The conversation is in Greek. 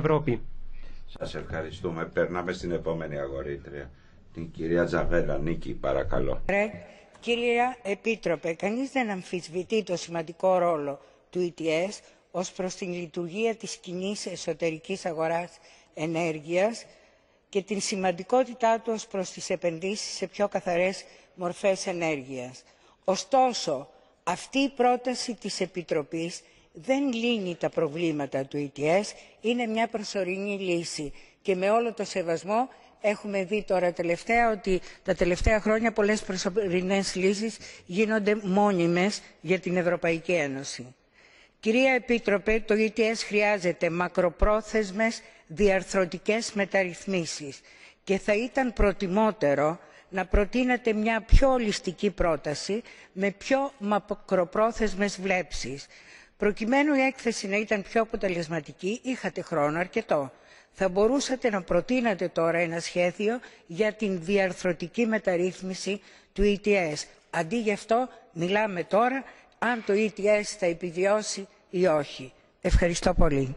Ευρώπη. Σας ευχαριστούμε. Περνάμε στην επόμενη αγορήτρια. Την κυρία Τζαβέλα Νίκη, παρακαλώ. Κυρία Επίτροπε, κανείς δεν αμφισβητεί το σημαντικό ρόλο του ETS ως προς την λειτουργία της κοινής εσωτερικής αγοράς ενέργειας και την σημαντικότητά του ως προς τις επενδύσεις σε πιο καθαρές μορφές ενέργειας. Ωστόσο, αυτή η πρόταση της Επιτροπής δεν λύνει τα προβλήματα του ETS, είναι μια προσωρινή λύση και με όλο το σεβασμό έχουμε δει τώρα τελευταία ότι τα τελευταία χρόνια πολλές προσωρινές λύσεις γίνονται μόνιμες για την Ευρωπαϊκή Ένωση. Κυρία Επίτροπε, το ETS χρειάζεται μακροπρόθεσμες διαρθρωτικές μεταρρυθμίσεις και θα ήταν προτιμότερο να προτείνετε μια πιο ολιστική πρόταση με πιο μακροπρόθεσμες βλέψεις. Προκειμένου η έκθεση να ήταν πιο αποτελεσματική, είχατε χρόνο αρκετό. Θα μπορούσατε να προτείνατε τώρα ένα σχέδιο για την διαρθρωτική μεταρρύθμιση του ETS. Αντί γι' αυτό μιλάμε τώρα αν το ETS θα επιβιώσει ή όχι. Ευχαριστώ πολύ.